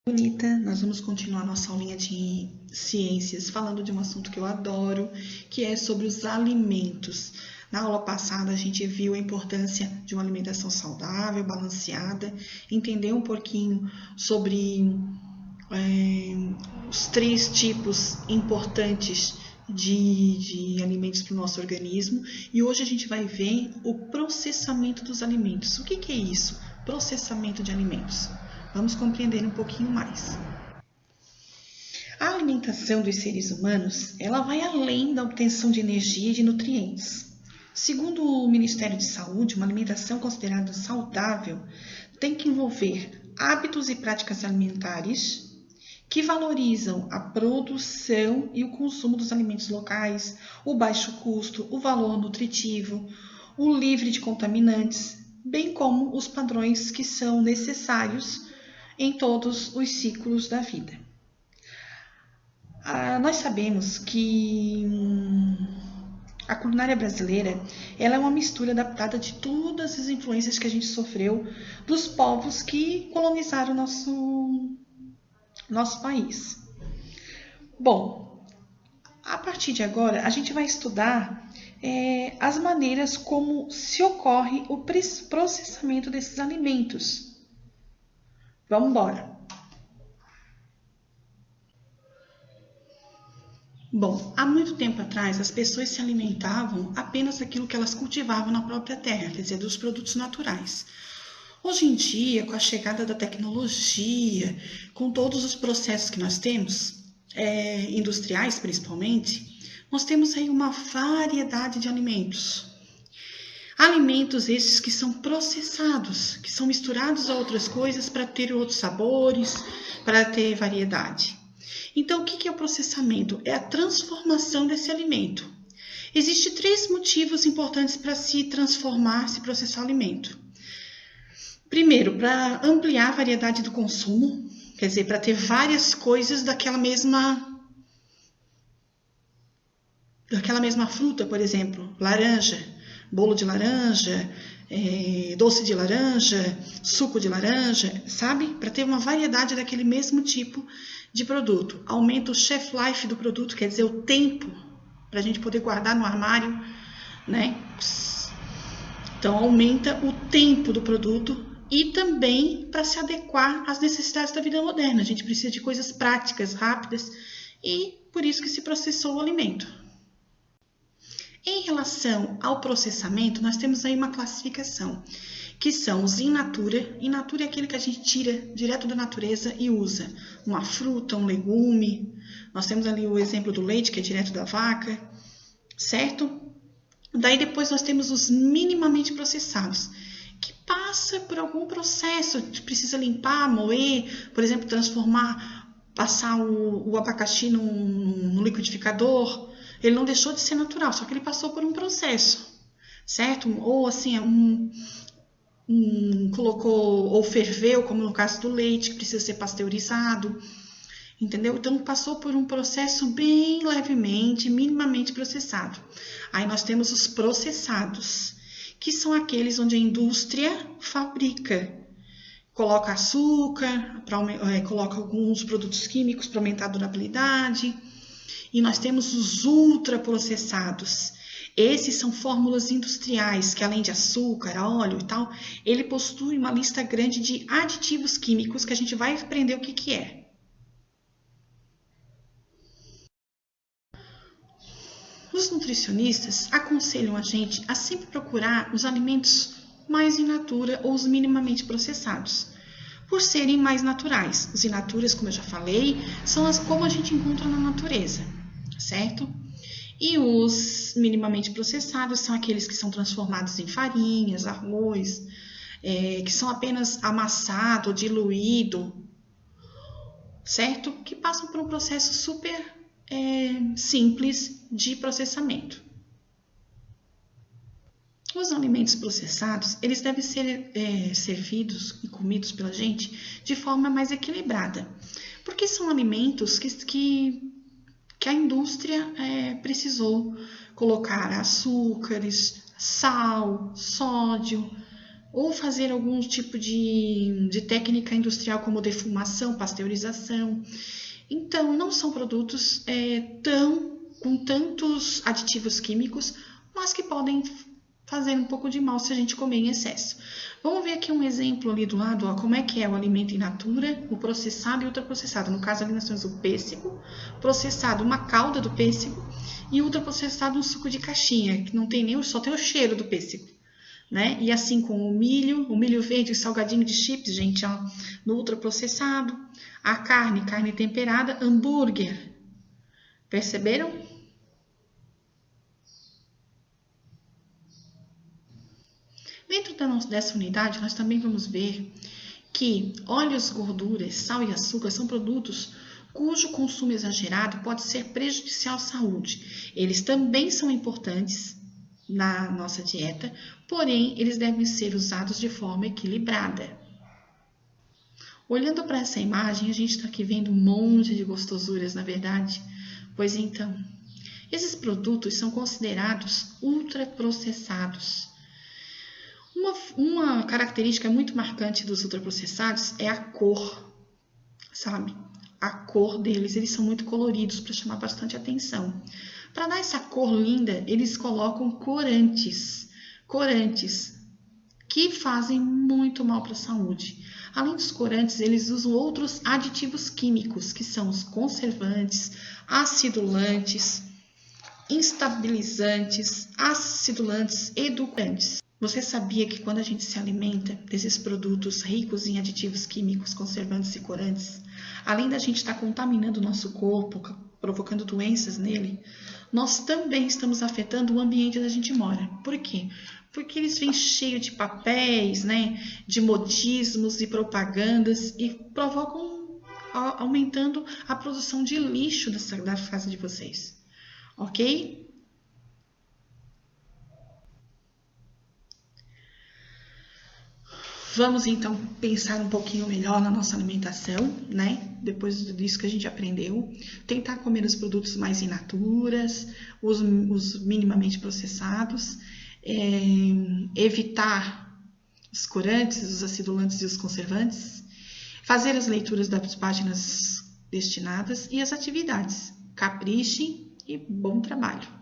Bonita, nós vamos continuar nossa aulinha de ciências falando de um assunto que eu adoro, que é sobre os alimentos. Na aula passada a gente viu a importância de uma alimentação saudável, balanceada, entender um pouquinho sobre os 3 tipos importantes de alimentos para o nosso organismo, e hoje a gente vai ver o processamento dos alimentos. O que é isso? Processamento de alimentos. Vamos compreender um pouquinho mais. A alimentação dos seres humanos, ela vai além da obtenção de energia e de nutrientes. Segundo o Ministério de Saúde, uma alimentação considerada saudável tem que envolver hábitos e práticas alimentares que valorizam a produção e o consumo dos alimentos locais, o baixo custo, o valor nutritivo, o livre de contaminantes, bem como os padrões que são necessários em todos os ciclos da vida. Nós sabemos que a culinária brasileira ela é uma mistura adaptada de todas as influências que a gente sofreu dos povos que colonizaram nosso país. Bom, a partir de agora a gente vai estudar as maneiras como se ocorre o processamento desses alimentos. Vamos embora. Bom, há muito tempo atrás as pessoas se alimentavam apenas daquilo que elas cultivavam na própria terra, quer dizer, dos produtos naturais. Hoje em dia, com a chegada da tecnologia, com todos os processos que nós temos, industriais principalmente, nós temos aí uma variedade de alimentos. Alimentos esses que são processados, que são misturados a outras coisas para ter outros sabores, para ter variedade. Então, o que é o processamento? É a transformação desse alimento. Existem 3 motivos importantes para se transformar, se processar o alimento. Primeiro, para ampliar a variedade do consumo, quer dizer, para ter várias coisas daquela mesma fruta, por exemplo, laranja, bolo de laranja, doce de laranja, suco de laranja, sabe? Para ter uma variedade daquele mesmo tipo de produto. Aumenta o shelf life do produto, quer dizer, o tempo para a gente poder guardar no armário, né? Então, aumenta o tempo do produto e também para se adequar às necessidades da vida moderna. A gente precisa de coisas práticas, rápidas, e por isso que se processou o alimento. Em relação ao processamento, nós temos aí uma classificação, que são os in natura. In natura é aquele que a gente tira direto da natureza e usa. Uma fruta, um legume. Nós temos ali o exemplo do leite, que é direto da vaca, certo? Daí depois nós temos os minimamente processados, que passa por algum processo, precisa limpar, moer, por exemplo, passar o abacaxi no liquidificador. Ele não deixou de ser natural, só que ele passou por um processo, certo? Ou assim, colocou ou ferveu, como no caso do leite, que precisa ser pasteurizado, entendeu? Então, passou por um processo bem levemente, minimamente processado. Aí nós temos os processados, que são aqueles onde a indústria fabrica. Coloca açúcar, coloca alguns produtos químicos para aumentar a durabilidade. E nós temos os ultraprocessados. Esses são fórmulas industriais, que além de açúcar, óleo e tal, ele possui uma lista grande de aditivos químicos que a gente vai aprender o que é. Os nutricionistas aconselham a gente a sempre procurar os alimentos mais in natura ou os minimamente processados, por serem mais naturais. Os in naturas, como eu já falei, são as como a gente encontra na natureza, certo? E os minimamente processados são aqueles que são transformados em farinhas, arroz, que são apenas amassado, diluído, certo? Que passam por um processo super simples de processamento. Os alimentos processados, eles devem ser servidos e comidos pela gente de forma mais equilibrada, porque são alimentos que a indústria precisou colocar açúcares, sal, sódio, ou fazer algum tipo de técnica industrial como defumação, pasteurização. Então, não são produtos com tantos aditivos químicos, mas que podem fazer um pouco de mal se a gente comer em excesso. Vamos ver aqui um exemplo ali do lado, ó, como é que é o alimento in natura, o processado e o ultraprocessado. No caso ali nós temos o pêssego, processado uma calda do pêssego e ultraprocessado um suco de caixinha, que não tem nem, só tem o cheiro do pêssego, né? E assim com o milho verde, o salgadinho de chips, gente, ó, no ultraprocessado, a carne temperada, hambúrguer. Perceberam? Dentro dessa unidade, nós também vamos ver que óleos, gorduras, sal e açúcar são produtos cujo consumo exagerado pode ser prejudicial à saúde. Eles também são importantes na nossa dieta, porém, eles devem ser usados de forma equilibrada. Olhando para essa imagem, a gente está aqui vendo um monte de gostosuras, na verdade? Pois então, esses produtos são considerados ultraprocessados. Uma característica muito marcante dos ultraprocessados é a cor, sabe? A cor deles, eles são muito coloridos para chamar bastante atenção. Para dar essa cor linda, eles colocam corantes que fazem muito mal para a saúde. Além dos corantes, eles usam outros aditivos químicos, que são os conservantes, acidulantes, instabilizantes, acidulantes, edulcorantes. Você sabia que quando a gente se alimenta desses produtos ricos em aditivos químicos, conservantes e corantes, além da gente estar contaminando o nosso corpo, provocando doenças nele, nós também estamos afetando o ambiente onde a gente mora. Por quê? Porque eles vêm cheios de papéis, né, de modismos e propagandas e provocam, aumentando a produção de lixo da casa de vocês. Ok? Vamos então pensar um pouquinho melhor na nossa alimentação, né? Depois disso que a gente aprendeu, tentar comer os produtos mais in naturas, os minimamente processados, evitar os corantes, os acidulantes e os conservantes, fazer as leituras das páginas destinadas e as atividades. Capriche e bom trabalho!